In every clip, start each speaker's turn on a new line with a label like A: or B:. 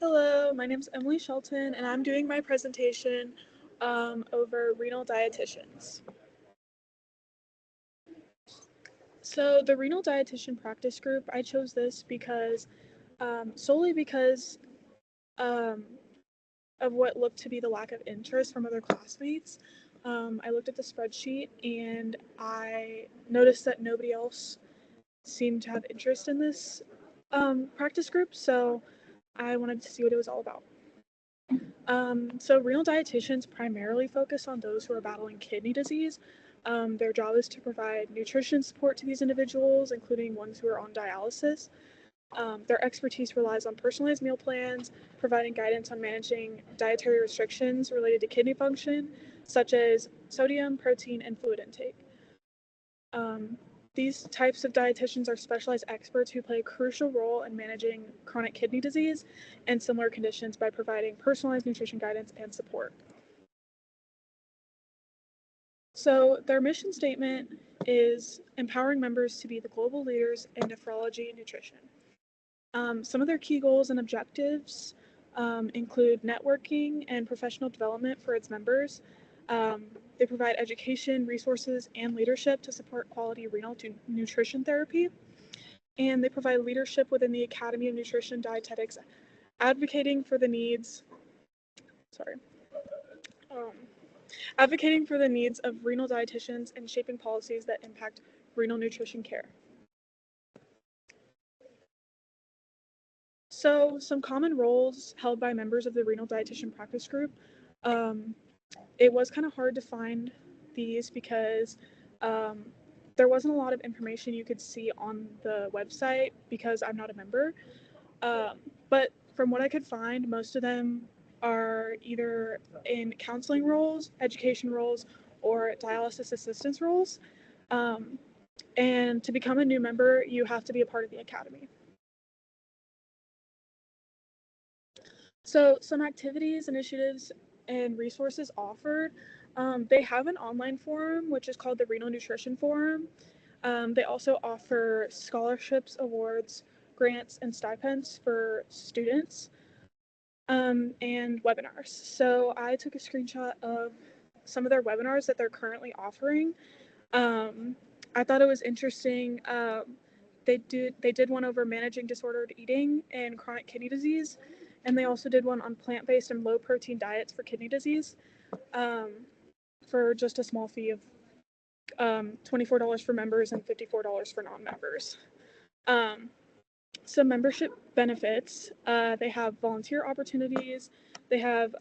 A: Hello, my name is Emily Shelton, and I'm doing my presentation over renal dietitians. So the renal dietitian practice group, I chose this because solely because um, of what looked to be the lack of interest from other classmates. I looked at the spreadsheet and I noticed that nobody else seemed to have interest in this practice group, so I wanted to see what it was all about. So renal dietitians primarily focus on those who are battling kidney disease. Their job is to provide nutrition support to these individuals, including ones who are on dialysis. Their expertise relies on personalized meal plans, providing guidance on managing dietary restrictions related to kidney function, such as sodium, protein, and fluid intake. Um, these types of dietitians are specialized experts who play a crucial role in managing chronic kidney disease and similar conditions by providing personalized nutrition guidance and support. So their mission statement is empowering members to be the global leaders in nephrology and nutrition. Some of their key goals and objectives include networking and professional development for its members. They provide education, resources, and leadership to support quality renal nutrition therapy. And they provide leadership within the Academy of Nutrition Dietetics, advocating for the needs, sorry, um, advocating for the needs of renal dietitians and shaping policies that impact renal nutrition care. So, some common roles held by members of the renal dietitian practice group. Um, it was kind of hard to find these because um, there wasn't a lot of information you could see on the website because I'm not a member. Um, but from what I could find, most of them are either in counseling roles, education roles, or dialysis assistance roles. Um, and to become a new member, you have to be a part of the academy. So, some activities, initiatives, and resources offered. They have an online forum, which is called the Renal Nutrition Forum. They also offer scholarships, awards, grants, and stipends for students, and webinars. So, I took a screenshot of some of their webinars that they're currently offering. Um, I thought it was interesting. They did one over managing disordered eating and chronic kidney disease, and they also did one on plant-based and low-protein diets for kidney disease, um, for just a small fee of $24 for members and $54 for non-members. Um, some membership benefits: they have volunteer opportunities, they have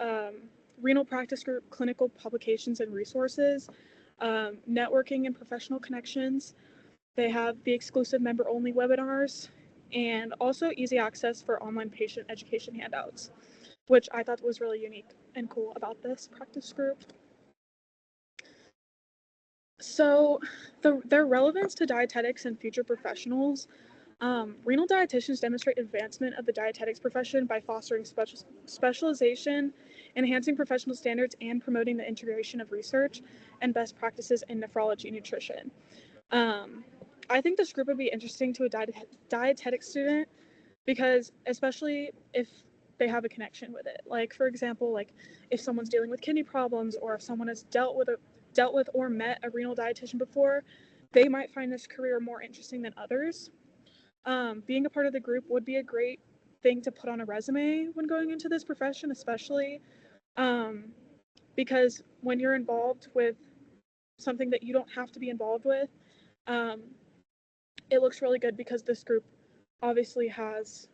A: renal practice group clinical publications and resources, networking and professional connections. They have the exclusive member-only webinars, and also easy access for online patient education handouts, which I thought was really unique and cool about this practice group. So, their relevance to dietetics and future professionals. Renal dietitians demonstrate advancement of the dietetics profession by fostering specialization, enhancing professional standards, and promoting the integration of research and best practices in nephrology nutrition. Um, I think this group would be interesting to a dietetic student because, especially if they have a connection with it. Like, for example, like if someone's dealing with kidney problems, or if someone has dealt with or met a renal dietitian before, they might find this career more interesting than others. Being a part of the group would be a great thing to put on a resume when going into this profession, especially um, because when you're involved with something that you don't have to be involved with, um, it looks really good because this group obviously has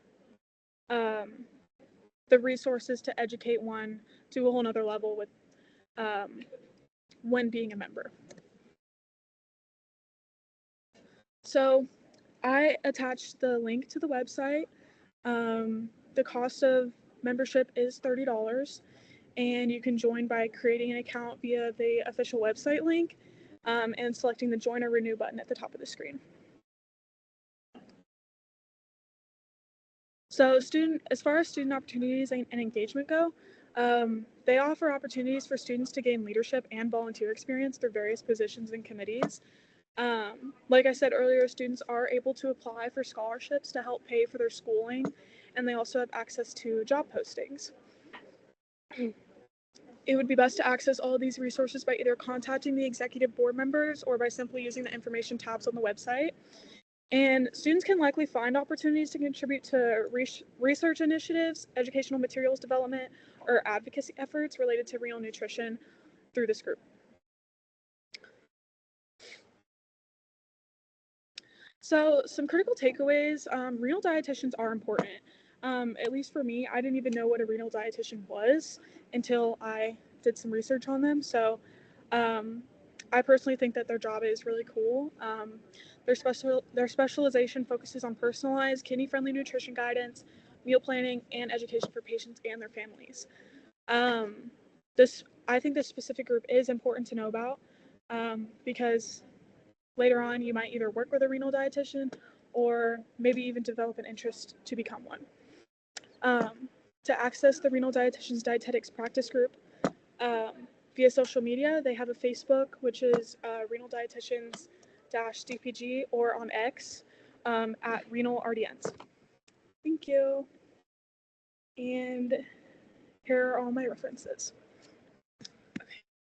A: um, the resources to educate one to a whole nother level with um, when being a member. So I attached the link to the website. The cost of membership is $30, and you can join by creating an account via the official website link and selecting the Join or Renew button at the top of the screen. So, as far as student opportunities and engagement go, they offer opportunities for students to gain leadership and volunteer experience through various positions and committees. Like I said earlier, students are able to apply for scholarships to help pay for their schooling and they also have access to job postings. It would be best to access all of these resources by either contacting the executive board members or by simply using the information tabs on the website. And students can likely find opportunities to contribute to research initiatives, educational materials development, or advocacy efforts related to renal nutrition through this group. So some critical takeaways, renal dietitians are important. At least for me, I didn't even know what a renal dietitian was until I did some research on them. So I personally think that their job is really cool. Their specialization focuses on personalized, kidney-friendly nutrition guidance, meal planning, and education for patients and their families. I think this specific group is important to know about because later on you might either work with a renal dietitian or maybe even develop an interest to become one. To access the renal dietitian's dietetics practice group via social media, they have a Facebook, which is renal dietitians DPG, or on X at renal RDNs. Thank you. And here are all my references.